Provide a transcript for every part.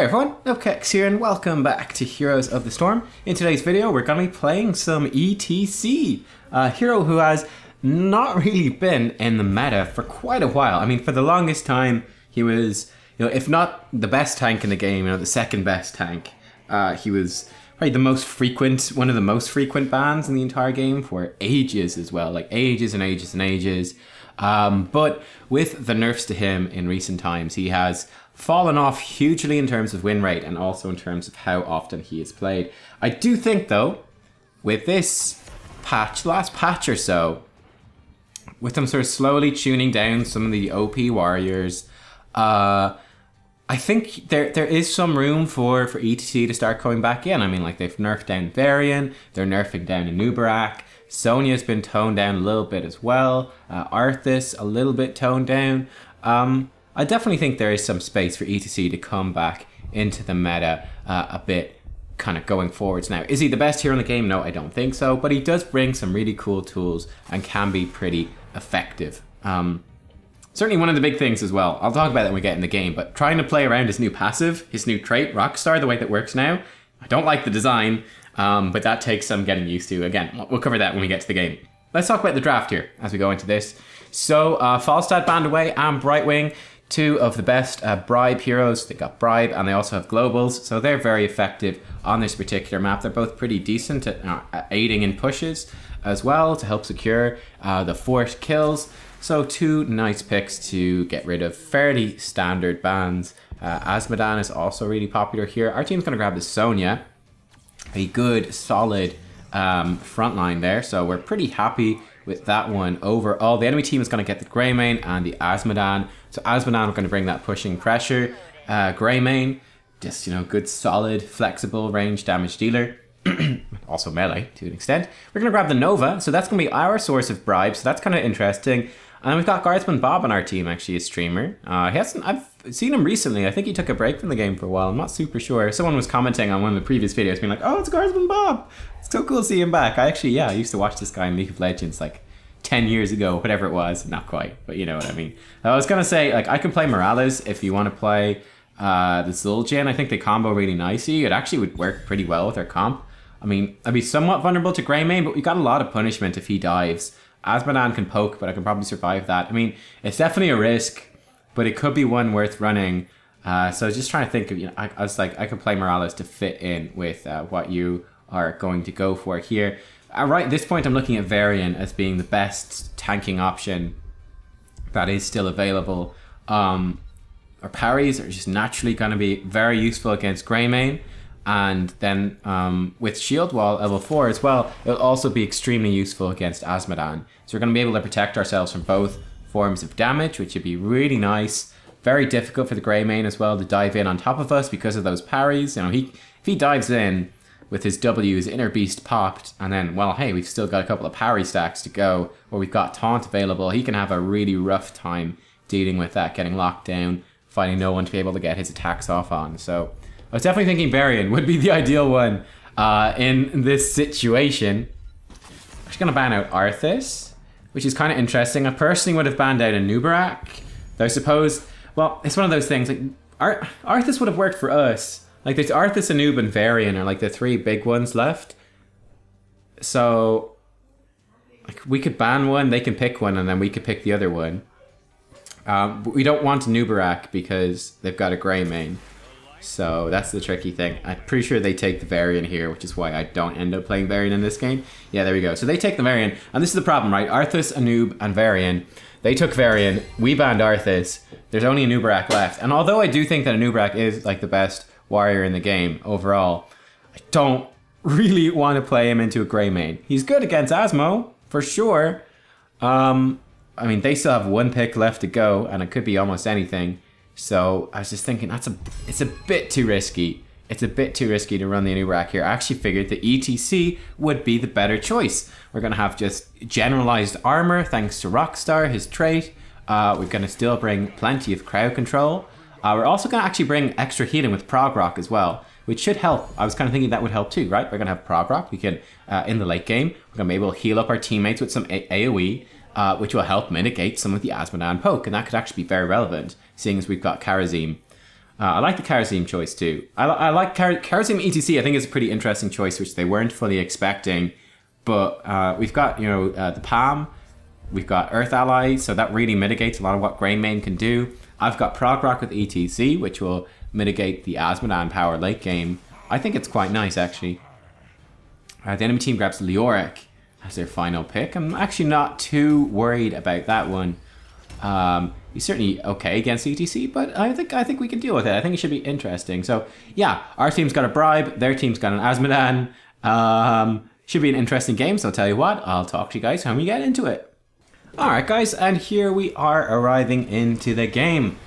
Hi everyone, Nubkeks here and welcome back to Heroes of the Storm. In today's video we're going to be playing some E.T.C, a hero who has not really been in the meta for quite a while. I mean, for the longest time he was, if not the best tank in the game, the second best tank. He was probably the most frequent, one of the most frequent bans in the entire game for ages as well, like ages and ages and ages. But with the nerfs to him in recent times, he has fallen off hugely in terms of win rate and also in terms of how often he is played. I do think though, with this patch, last patch or so, with them sort of slowly tuning down some of the OP warriors, I think there is some room for E.T.C to start coming back in. I mean, like, they've nerfed down Varian, they're nerfing down Nubkeks, Sonya's been toned down a little bit as well, Arthas a little bit toned down. I definitely think there is some space for E.T.C to come back into the meta a bit kind of going forwards now. Is he the best hero in the game? No, I don't think so, but he does bring some really cool tools and can be pretty effective. Certainly one of the big things as well, I'll talk about that when we get in the game, but trying to play around his new passive, his new trait, Rockstar, the way that works now, I don't like the design, but that takes some getting used to. Again, we'll cover that when we get to the game. Let's talk about the draft here as we go into this. So, Falstad banned away and Brightwing, two of the best bribe heroes. They got bribe and they also have globals, so they're very effective on this particular map. They're both pretty decent at aiding in pushes as well to help secure the fort kills. So two nice picks to get rid of fairly standard bans. Azmodan is also really popular here. Our team's going to grab the Sonya, a good solid front line there, so we're pretty happy with that one overall. The enemy team is going to get the Greymane and the Azmodan. So Azmodan, we're going to bring that pushing pressure. Greymane, just, good, solid, flexible range damage dealer. Also melee to an extent. We're going to grab the Nova, so that's going to be our source of bribe, so that's kind of interesting. And then we've got Guardsman Bob on our team, actually a streamer. I've seen him recently. I think he took a break from the game for a while. I'm not super sure. Someone was commenting on one of the previous videos being like, oh, it's Guardsman Bob. It's so cool to see him back. I used to watch this guy in League of Legends like 10 years ago, whatever it was. Not quite, but you know what I mean. I was going to say, like, I can play Morales if you want to play the Zul'jin. I think they combo really nicely. It actually would work pretty well with our comp. I mean, I'd be somewhat vulnerable to Greymane, but we got a lot of punishment if he dives. Azmodan can poke, but I can probably survive that. I mean, it's definitely a risk, but it could be one worth running. So I was just trying to think of, I was like, I could play Morales to fit in with what you are going to go for here. Right at this point, I'm looking at Varian as being the best tanking option that is still available. Our parries are just naturally going to be very useful against Greymane. And then with Shield Wall level 4 as well, it'll also be extremely useful against Azmodan. So we're going to be able to protect ourselves from both forms of damage, which would be really nice. Very difficult for the Greymane as well to dive in on top of us because of those parries. If he dives in with his W, his Inner Beast popped, and then, well, hey, we've still got a couple of parry stacks to go, or we've got Taunt available, he can have a really rough time dealing with that, getting locked down, finding no one to be able to get his attacks off on. So I was definitely thinking Varian would be the ideal one in this situation. I'm actually going to ban out Arthas, which is kind of interesting. I personally would have banned out a Nubkeks, though I suppose, well, it's one of those things, like, Arthas would have worked for us. Like, there's Arthas, Anub, and Varian are like the three big ones left. So, like, we could ban one, they can pick one, and then we could pick the other one. We don't want Nubkeks because they've got a Greymane. So that's the tricky thing. I'm pretty sure they take the Varian here, which is why I don't end up playing Varian in this game. Yeah, there we go. So they take the Varian, and this is the problem, right? Arthas, Anub, and Varian. They took Varian, we banned Arthas. There's only a Nubkeks left. And although I do think that a Nubkeks is like the best warrior in the game overall, I don't really want to play him into a Greymane. He's good against Asmo, for sure. I mean, they still have one pick left to go, and it could be almost anything. So I was just thinking, it's a bit too risky. It's a bit too risky to run the Nubkeks here. I actually figured the E.T.C would be the better choice. We're going to have just generalized armor thanks to Rockstar, his trait. We're going to still bring plenty of crowd control. We're also going to actually bring extra healing with Prog Rock as well, which should help. I was kind of thinking that would help too, right? We're going to have Prog Rock. We can, in the late game, we're going to be able to heal up our teammates with some AoE, which will help mitigate some of the Azmodan poke, and that could actually be very relevant, seeing as we've got Karazim. I like the Karazim choice too. I like Karazim E.T.C. I think is a pretty interesting choice, which they weren't fully expecting. But we've got, you know, the Palm. We've got Earth Ally, so that really mitigates a lot of what Greymane can do. I've got Prog Rock with E.T.C, which will mitigate the Azmodan power late game. I think it's quite nice, actually. The enemy team grabs Leoric as their final pick. I'm actually not too worried about that one. He's certainly okay against E.T.C, but I think we can deal with it. I think it should be interesting. So yeah, our team's got a bribe, their team's got an Azmodan. Should be an interesting game, so I'll tell you what, I'll talk to you guys when we get into it. Alright guys, and here we are arriving into the game.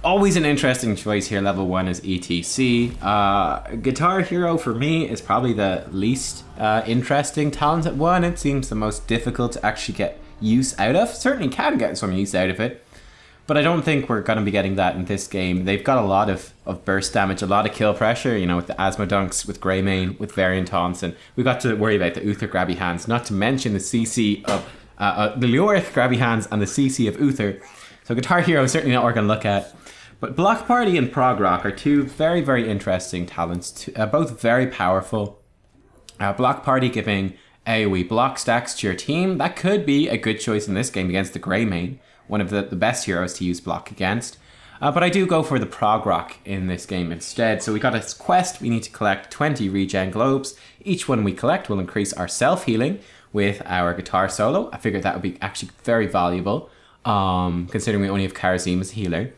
Always an interesting choice here. Level 1 is E.T.C. Guitar Hero for me is probably the least interesting talented one. It seems the most difficult to actually get use out of. Certainly can get some use out of it, but I don't think we're going to be getting that in this game. They've got a lot of burst damage, a lot of kill pressure, you know, with the Asmodunks, with Greymane, with Variant Taunts, and we got to worry about the Uther grabby hands, not to mention the CC of the Leoric grabby hands and the CC of Uther. So Guitar Hero is certainly not what we're going to look at. But Block Party and Prog Rock are two very, very interesting talents, both very powerful. Block Party giving AoE block stacks to your team. That could be a good choice in this game against the Greymane, one of the best heroes to use block against. But I do go for the Prog Rock in this game instead. So we got a quest. We need to collect 20 regen globes. Each one we collect will increase our self-healing with our guitar solo. I figured that would be actually very valuable, considering we only have Karazim as a healer.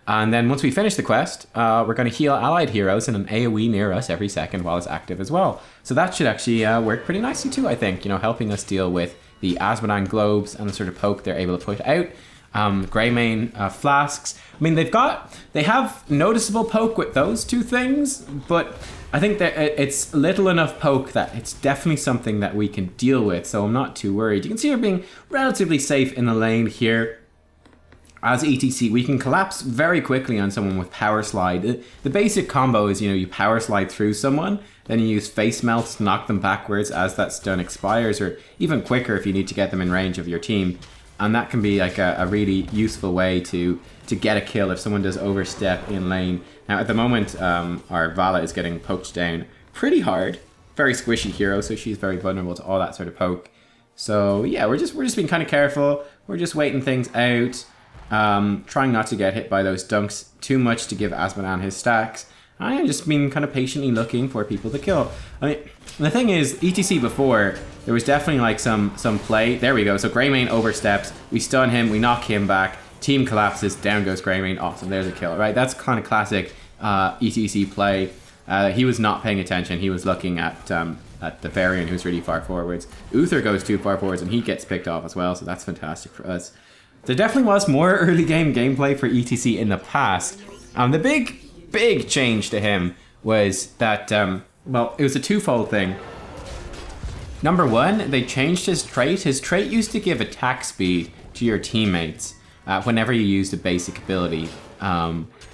And then once we finish the quest, we're going to heal allied heroes in an AoE near us every second while it's active as well. So that should actually work pretty nicely too, I think, you know, helping us deal with the Azmodan globes and the sort of poke they're able to put out. Greymane flasks. I mean, they have noticeable poke with those two things, but I think that it's little enough poke that it's definitely something that we can deal with, so I'm not too worried. You can see we're being relatively safe in the lane here. As E.T.C, we can collapse very quickly on someone with Power Slide. The basic combo is, you know, you Power Slide through someone, then you use Face Melt to knock them backwards as that stun expires, or even quicker if you need to get them in range of your team. And that can be like a really useful way to get a kill if someone does overstep in lane. Now at the moment, our Vala is getting poked down pretty hard. Very squishy hero, so she's very vulnerable to all that sort of poke. So yeah, we're just being kind of careful. We're just waiting things out. Trying not to get hit by those dunks too much to give Azmodan his stacks. I've just been kind of patiently looking for people to kill. I mean, the thing is, E.T.C before, there was definitely like some play. There we go. So Greymane oversteps. We stun him. We knock him back. Team collapses. Down goes Greymane. Awesome. There's a kill, right? That's kind of classic E.T.C play. He was not paying attention. He was looking at the Varian, who's really far forwards. Uther goes too far forwards, and he gets picked off as well. So that's fantastic for us. There definitely was more early game gameplay for E.T.C in the past. The big change to him was that, well, it was a twofold thing. Number one, they changed his trait. His trait used to give attack speed to your teammates whenever you used a basic ability.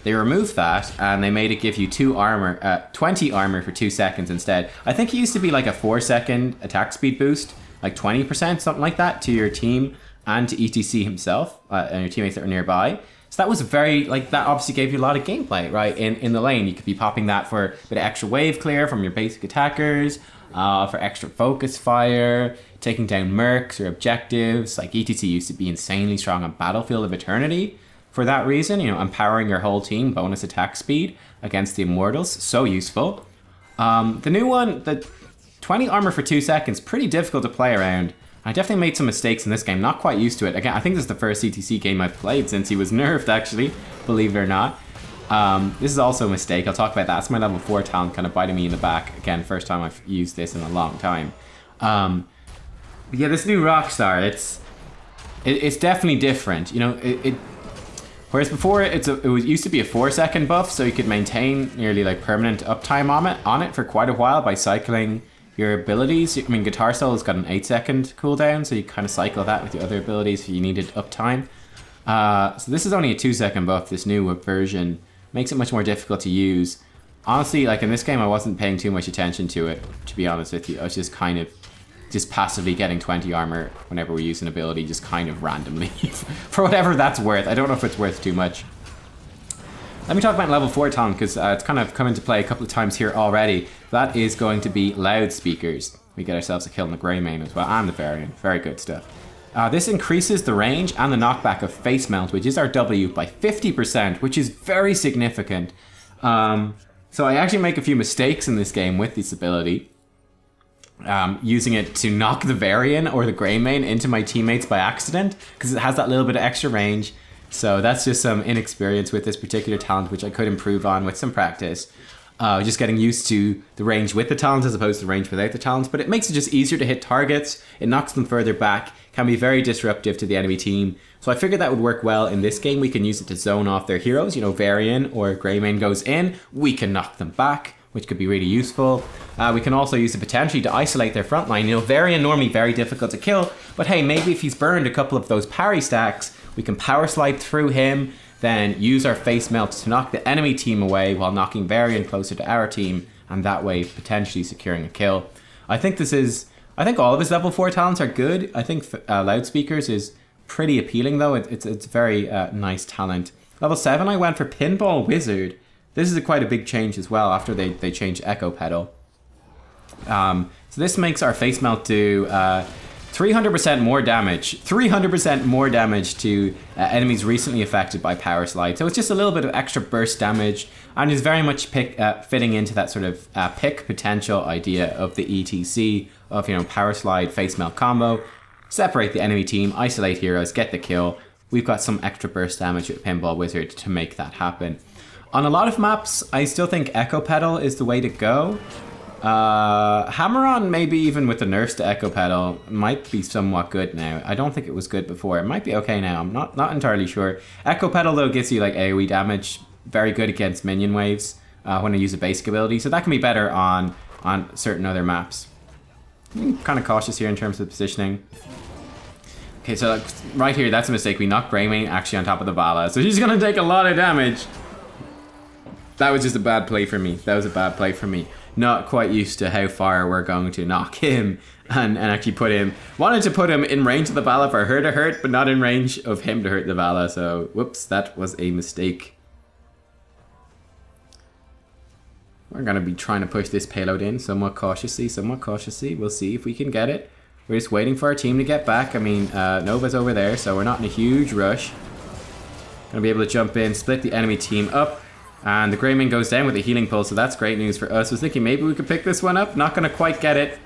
They removed that and they made it give you 20 armor for 2 seconds instead. I think it used to be like a 4-second attack speed boost, like 20%, something like that, to your team and to E.T.C himself and your teammates that are nearby. So that was very, like, that obviously gave you a lot of gameplay, right? In the lane, you could be popping that for a bit of extra wave clear from your basic attackers, for extra focus fire, taking down mercs or objectives. Like, E.T.C used to be insanely strong on Battlefield of Eternity for that reason, you know, empowering your whole team, bonus attack speed against the Immortals, so useful. The new one, the 20 armor for 2 seconds, pretty difficult to play around. I definitely made some mistakes in this game, not quite used to it. Again, I think this is the first E.T.C game I've played since he was nerfed, actually, believe it or not. This is also a mistake, I'll talk about that. That's my level 4 talent kind of biting me in the back. Again, first time I've used this in a long time. But yeah, this new Rockstar, it's definitely different. You know, whereas before it used to be a 4-second buff, so you could maintain nearly like permanent uptime on it for quite a while by cycling your abilities. I mean, Guitar Solo's got an 8-second cooldown, so you kind of cycle that with your other abilities if you needed uptime. So this is only a 2-second buff. This new version makes it much more difficult to use. Honestly, like in this game, I wasn't paying too much attention to it, to be honest with you. I was just kind of passively getting 20 armor whenever we use an ability, just kind of randomly, for whatever that's worth. I don't know if it's worth too much. Let me talk about level 4 talent, because it's kind of come into play a couple of times here already. That is going to be loudspeakers. We get ourselves a kill in the Grey Main as well, and the Variant. Very good stuff. This increases the range and the knockback of Face Melt, which is our W, by 50%, which is very significant. So I actually make a few mistakes in this game with this ability. Using it to knock the Varian or the Grey Main into my teammates by accident, because it has that little bit of extra range. So that's just some inexperience with this particular talent, which I could improve on with some practice. Just getting used to the range with the talents as opposed to the range without the talents. But it makes it just easier to hit targets. It knocks them further back. Can be very disruptive to the enemy team. So I figured that would work well in this game. We can use it to zone off their heroes. You know, Varian or Grey Main goes in. We can knock them back, which could be really useful. We can also use it potentially to isolate their front line. You know, Varian normally very difficult to kill. But hey, maybe if he's burned a couple of those parry stacks, we can power slide through him, then use our Face Melt to knock the enemy team away while knocking Varian closer to our team, and that way potentially securing a kill. I think all of his level 4 talents are good. I think loudspeakers is pretty appealing though. It's a very nice talent. Level 7 I went for Pinball Wizard. This is quite a big change as well after they changed Echo Pedal. So this makes our Face Melt do 300% more damage. 300% more damage to enemies recently affected by Power Slide. So it's just a little bit of extra burst damage, and is very much fitting into that sort of pick potential idea of the E.T.C. of, you know, Power Slide, Face Melt combo. Separate the enemy team, isolate heroes, get the kill. We've got some extra burst damage with Pinball Wizard to make that happen. On a lot of maps, I still think Echo Pedal is the way to go. Hammer On, maybe even with the nerfs to Echo Pedal, might be somewhat good now. I don't think it was good before. It might be okay now. I'm not entirely sure. Echo Pedal though gives you like AoE damage, very good against minion waves when I use a basic ability. So that can be better on certain other maps. I'm kind of cautious here in terms of positioning. Okay, so right here, that's a mistake. We knocked Grey Main actually on top of the Vala, so she's gonna take a lot of damage. That was just a bad play for me. That was a bad play for me. Not quite used to how far we're going to knock him and actually put him. Wanted to put him in range of the Vala for her to hurt, but not in range of him to hurt the Vala. So, whoops, that was a mistake. We're going to be trying to push this payload in somewhat cautiously, somewhat cautiously. We'll see if we can get it. We're just waiting for our team to get back. I mean, Nova's over there, so we're not in a huge rush. Going to be able to jump in, split the enemy team up. And the Grey Main goes down with a healing pulse, so that's great news for us. I was thinking maybe we could pick this one up. Not going to quite get it.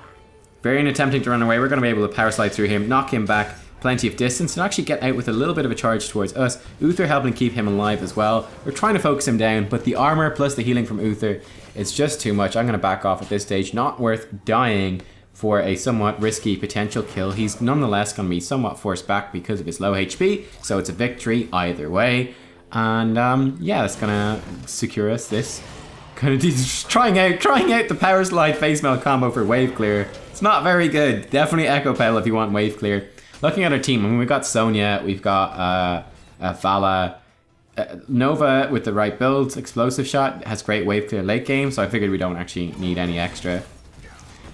Varian attempting to run away. We're going to be able to power slide through him, knock him back plenty of distance, and actually get out with a little bit of a charge towards us. Uther helping keep him alive as well. We're trying to focus him down, but the armor plus the healing from Uther, it's just too much. I'm going to back off at this stage. Not worth dying for a somewhat risky potential kill. He's nonetheless going to be somewhat forced back because of his low HP, so it's a victory either way. And yeah, that's gonna secure us this. Kind of trying out the Power Slide Face Melt combo for wave clear. It's not very good. Definitely Echo Pedal if you want wave clear. Looking at our team, I mean, we've got Sonya, we've got Vala, Nova with the right build, explosive shot, has great wave clear late game, so I figured we don't actually need any extra.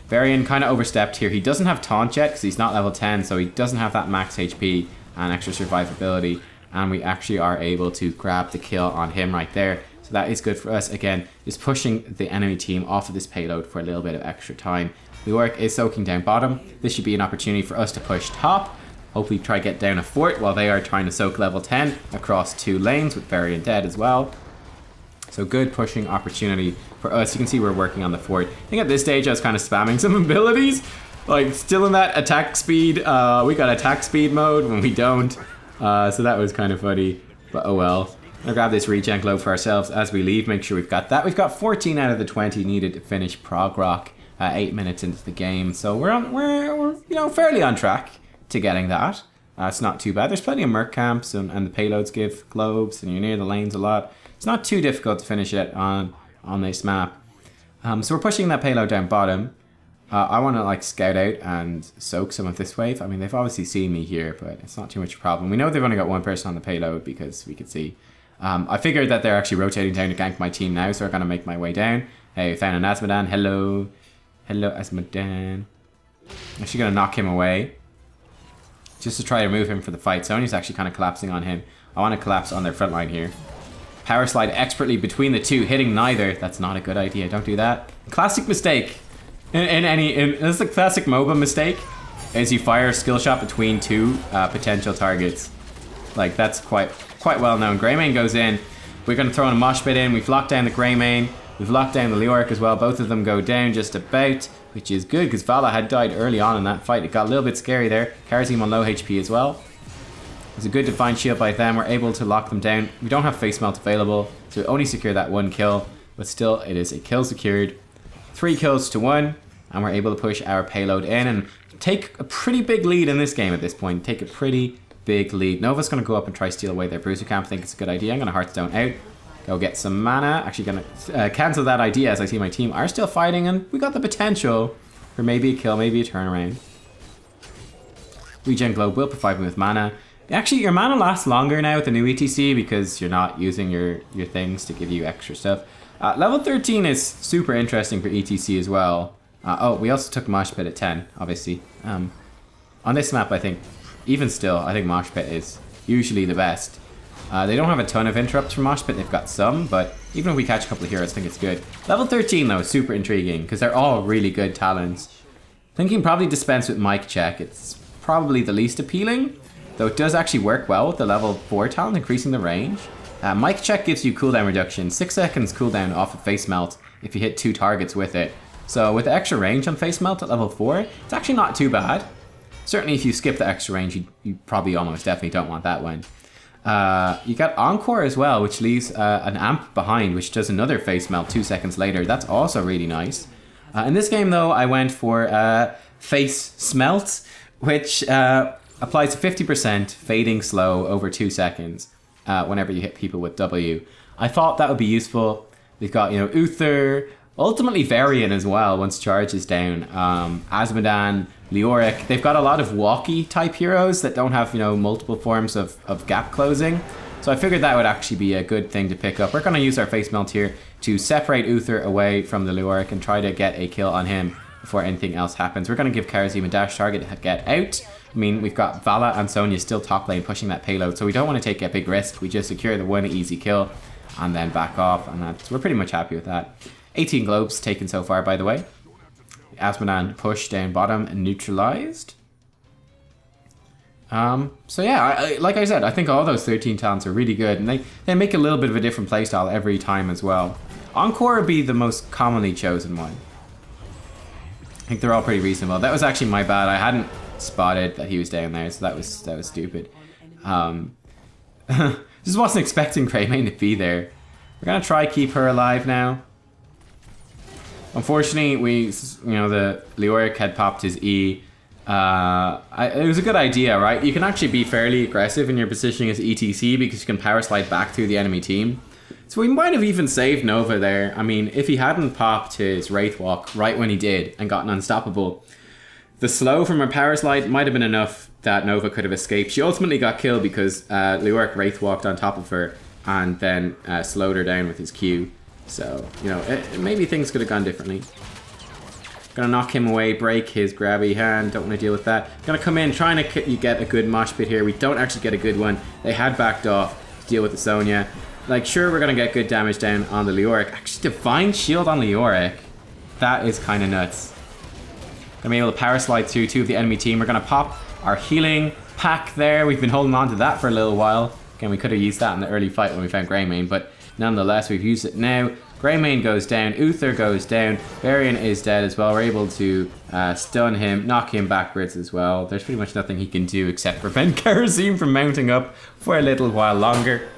Varian kind of overstepped here. He doesn't have taunt yet because he's not level 10, so he doesn't have that max HP and extra survivability. And we actually are able to grab the kill on him right there. So that is good for us. Again, just pushing the enemy team off of this payload for a little bit of extra time. The Orc is soaking down bottom. This should be an opportunity for us to push top. Hopefully try to get down a fort while they are trying to soak level 10 across 2 lanes with Varian dead as well. So good pushing opportunity for us. You can see we're working on the fort. I think at this stage I was kind of spamming some abilities. Like still in that attack speed. We got attack speed mode when we don't. So that was kind of funny, but oh well. I'll grab this regen globe for ourselves as we leave, make sure we've got that. We've got 14 out of the 20 needed to finish Prog Rock 8 minutes into the game. So we're you know, fairly on track to getting that. It's not too bad. There's plenty of merc camps and the payloads give globes and you're near the lanes a lot. It's not too difficult to finish it on this map. So we're pushing that payload down bottom. I want to like scout out and soak some of this wave. I mean, they've obviously seen me here, but it's not too much of a problem. We know they've only got one person on the payload because we could see. I figured that they're actually rotating down to gank my team now, so I'm going to make my way down. Hey, we found an Asmodan. Hello. Hello, Asmodan. Actually going to knock him away. Just to try to move him for the fight. Sonya's actually kind of collapsing on him. I want to collapse on their front line here. power slide expertly between the two, hitting neither. That's not a good idea. Don't do that. Classic mistake. This is a classic MOBA mistake. Is you fire a skill shot between two potential targets. Like, that's quite well known. Greymane goes in. We're going to throw in a mosh pit in. We've locked down the Greymane. We've locked down the Leoric as well. Both of them go down just about, which is good because Vala had died early on in that fight. It got a little bit scary there. Karazim on low HP as well. It's a good defined shield by them. We're able to lock them down. We don't have face melt available, so we only secure that one kill. But still, it is a kill secured. 3 kills to 1, and we're able to push our payload in and take a pretty big lead in this game at this point. Take a pretty big lead. Nova's going to go up and try steal away their bruiser camp. I think it's a good idea. I'm going to Hearthstone out. Go get some mana. Actually going to cancel that idea as I see my team are still fighting, and we got the potential for maybe a kill, maybe a turnaround. Regen Globe will provide me with mana. Actually, your mana lasts longer now with the new E.T.C because you're not using your things to give you extra stuff. Level 13 is super interesting for E.T.C as well. Oh, we also took Mosh Pit at 10, obviously. On this map, I think, even still, I think Mosh Pit is usually the best. They don't have a ton of interrupts from Mosh Pit, they've got some, but even if we catch a couple of heroes, I think it's good. Level 13, though, is super intriguing because they're all really good talents. I think you can probably dispense with Mic Check. It's probably the least appealing, though it does actually work well with the level 4 talent, increasing the range. Mic Check gives you cooldown reduction, 6 seconds cooldown off of Face Melt if you hit 2 targets with it. So with the extra range on Face Melt at level 4, it's actually not too bad. Certainly if you skip the extra range, you probably almost definitely don't want that one. You got Encore as well, which leaves an amp behind, which does another Face Melt 2 seconds later. That's also really nice. In this game though, I went for Face Smelt, which applies 50% fading slow over 2 seconds whenever you hit people with W. I thought that would be useful. We've got, you know, Uther, ultimately Varian as well once charge is down. Azmodan, Leoric. They've got a lot of walkie type heroes that don't have, you know, multiple forms of gap closing. So I figured that would actually be a good thing to pick up. We're going to use our Face Melt here to separate Uther away from the Leoric and try to get a kill on him before anything else happens. We're going to give Karazim a dash target to get out. I mean, we've got Vala and Sonya still top lane pushing that payload, so we don't want to take a big risk. We just secure the one easy kill and then back off, and we're pretty much happy with that. 18 globes taken so far, by the way. Azmodan push down bottom and neutralized. So yeah, like I said, I think all those 13 talents are really good, and they make a little bit of a different playstyle every time as well. Encore would be the most commonly chosen one. I think they're all pretty reasonable. That was actually my bad. I hadn't spotted that he was down there, so that was stupid. Just wasn't expecting Greymane to be there. We're gonna try keep her alive now. Unfortunately, the Leoric had popped his E. It was a good idea, right? You can actually be fairly aggressive in your positioning as E.T.C because you can power slide back through the enemy team. So we might have even saved Nova there. I mean, if he hadn't popped his Wraith Walk right when he did and gotten unstoppable, the slow from her power slide might have been enough that Nova could have escaped. She ultimately got killed because Leoric Wraith Walked on top of her and then slowed her down with his Q. So, you know, maybe things could have gone differently. Gonna knock him away, break his grabby hand. Don't want to deal with that. Gonna come in, trying to get a good mosh pit here. We don't actually get a good one. They had backed off to deal with the Sonya. Like, sure, we're gonna get good damage down on the Leoric. Actually, Divine Shield on Leoric. That is kind of nuts. Gonna be able to power slide through 2 of the enemy team. We're gonna pop our healing pack there. We've been holding on to that for a little while. Again, we could have used that in the early fight when we found Greymane, but nonetheless, we've used it now. Greymane goes down, Uther goes down, Varian is dead as well. We're able to stun him, knock him backwards as well. There's pretty much nothing he can do except prevent Karazim from mounting up for a little while longer.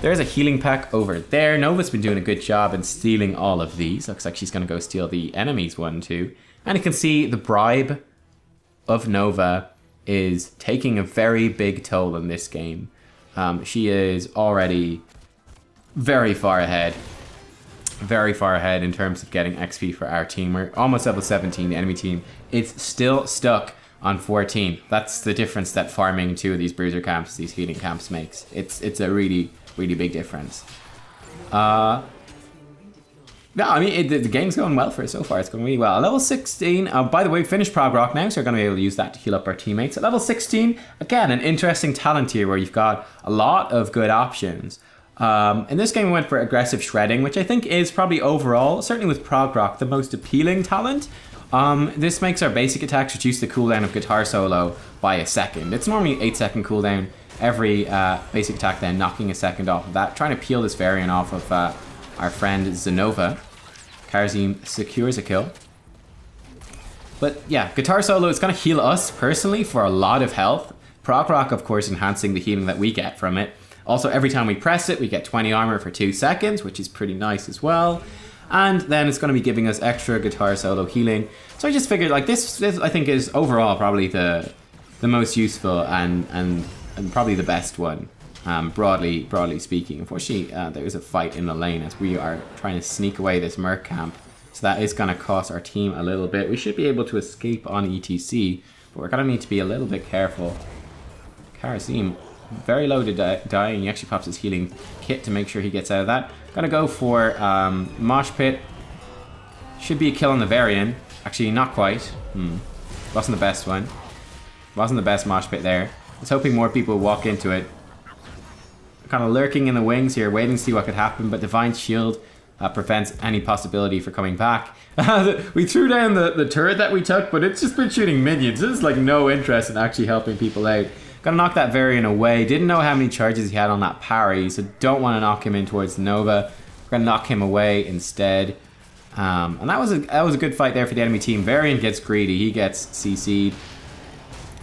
There's a healing pack over there. Nova's been doing a good job in stealing all of these. Looks like she's going to go steal the enemy's one too. And you can see the bribe of Nova is taking a very big toll in this game. She is already very far ahead. Very far ahead in terms of getting XP for our team. We're almost level 17, the enemy team. It's still stuck on 14. That's the difference that farming 2 of these bruiser camps, these healing camps makes. It's a really big difference. No, I mean, the game's going well for us so far. It's going really well. Level 16, by the way, we finished Prog Rock now, so we're going to be able to use that to heal up our teammates. At level 16, again, an interesting talent here where you've got a lot of good options. In this game we went for aggressive shredding, which I think is probably overall, certainly with Prog Rock, the most appealing talent. This makes our basic attacks reduce the cooldown of guitar solo by a second. It's normally 8-second cooldown. Every basic attack then knocking a second off of that. Trying to peel this variant off of our friend Zenova. Karazim secures a kill. But yeah, guitar solo is going to heal us personally for a lot of health. Prog Rock, of course, enhancing the healing that we get from it. Also, every time we press it, we get 20 armor for 2 seconds, which is pretty nice as well. And then it's going to be giving us extra guitar solo healing. So I just figured, like, this I think is overall probably the most useful and probably the best one, broadly speaking. Unfortunately, there is a fight in the lane as we are trying to sneak away this merc camp. So that is going to cost our team a little bit. We should be able to escape on E.T.C, but we're going to need to be a little bit careful. Karazim, very low to die, and he actually pops his healing kit to make sure he gets out of that. Gonna go for Mosh Pit. Should be a kill on the Varian. Actually, not quite. Wasn't the best one. Wasn't the best Mosh Pit there. I was hoping more people would walk into it. Kind of lurking in the wings here, waiting to see what could happen, but Divine Shield prevents any possibility for coming back. We threw down the turret that we took, but it's just been shooting minions. There's like no interest in actually helping people out. Gonna knock that Varian away. Didn't know how many charges he had on that parry, so don't want to knock him in towards Nova. We're gonna knock him away instead. And that was a good fight there for the enemy team. Varian gets greedy. He gets CC'd.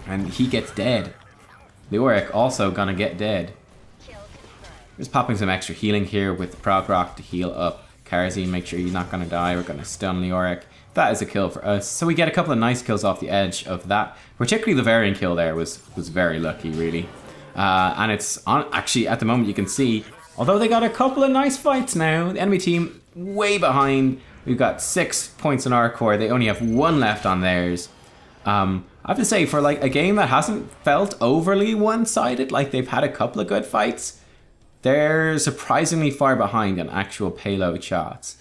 And he gets dead. Leoric also gonna get dead. Just popping some extra healing here with Prog Rock to heal up Karazim. Make sure he's not gonna die. We're gonna stun Leoric. That is a kill for us. So we get a couple of nice kills off the edge of that. Particularly the Varian kill there was very lucky, really. And it's on, actually, at the moment you can see, although they got a couple of nice fights now, the enemy team way behind. We've got 6 points on our core. They only have 1 left on theirs. I have to say, for like a game that hasn't felt overly one-sided, like they've had a couple of good fights, they're surprisingly far behind on actual payload shots.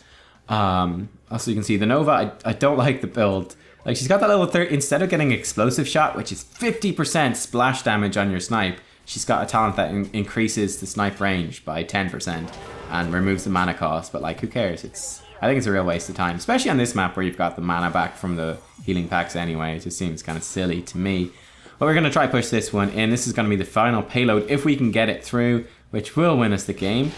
Also, you can see the Nova, I don't like the build. Like, she's got that level 30, instead of getting explosive shot, which is 50% splash damage on your snipe, she's got a talent that increases the snipe range by 10% and removes the mana cost, but like, who cares? I think it's a real waste of time, especially on this map where you've got the mana back from the healing packs anyway. It just seems kind of silly to me. But we're going to try push this one in. This is going to be the final payload if we can get it through, which will win us the game.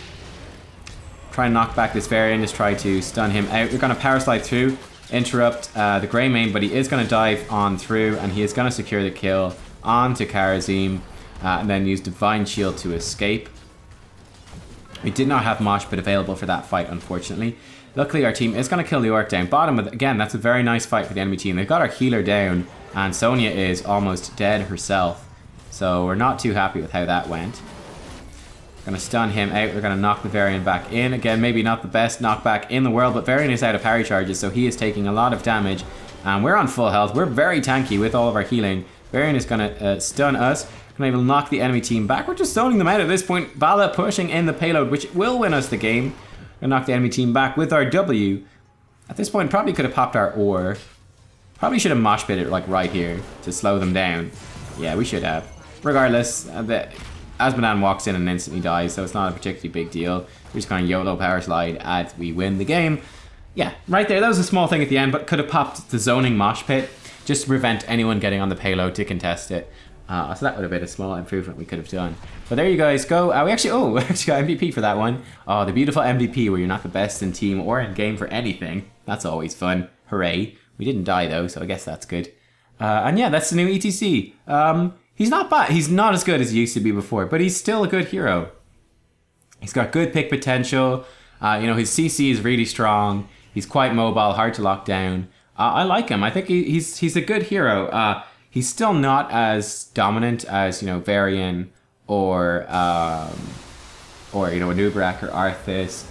Try and knock back this Varian, just try to stun him out. We're going to power slide through, interrupt the Grey Mane, but he is going to dive on through, and he is going to secure the kill onto Karazim, and then use Divine Shield to escape. We did not have Mosh Pit available for that fight, unfortunately. Luckily, our team is going to kill the Orc down bottom, but again, that's a very nice fight for the enemy team. They've got our healer down, and Sonya is almost dead herself, so we're not too happy with how that went. Gonna stun him out. We're gonna knock the Varian back in. Again, maybe not the best knockback in the world, but Varian is out of parry charges, so he is taking a lot of damage. And we're on full health. We're very tanky with all of our healing. Varian is gonna stun us. Gonna able to knock the enemy team back. We're just zoning them out at this point. Bala pushing in the payload, which will win us the game. Gonna knock the enemy team back with our W. At this point, probably could have popped our ore. Probably should have mosh pitted like right here to slow them down. Yeah, we should have. Regardless, Azmodan walks in and instantly dies, so it's not a particularly big deal. We're just going to YOLO power slide as we win the game. Yeah, right there, that was a small thing at the end, but could have popped the zoning mosh pit just to prevent anyone getting on the payload to contest it. So that would have been a small improvement we could have done. But there you guys go. We actually got MVP for that one. Oh, the beautiful MVP where you're not the best in team or in game for anything. That's always fun. Hooray. We didn't die though, so I guess that's good. And yeah, that's the new E.T.C. He's not bad. He's not as good as he used to be before, but he's still a good hero. He's got good pick potential. You know, his CC is really strong. He's quite mobile, hard to lock down. I like him. I think he's a good hero. He's still not as dominant as, you know, Varian or you know, Nubkeks or Arthas.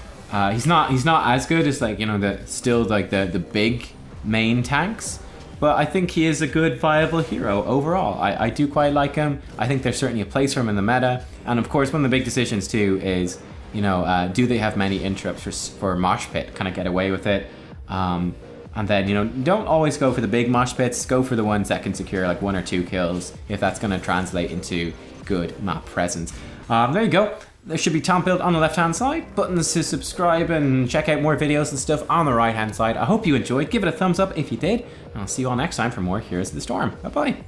He's not as good as, like, you know, the big main tanks. But I think he is a good, viable hero overall. I do quite like him. I think there's certainly a place for him in the meta. And of course, one of the big decisions too is, you know, do they have many interrupts for mosh pit? Kind of get away with it. And then, you know, don't always go for the big mosh pits. Go for the ones that can secure like 1 or 2 kills if that's going to translate into good map presence. There you go. There should be Tom Build on the left-hand side, buttons to subscribe and check out more videos and stuff on the right-hand side. I hope you enjoyed. Give it a thumbs up if you did, and I'll see you all next time for more Heroes of the Storm. Bye-bye.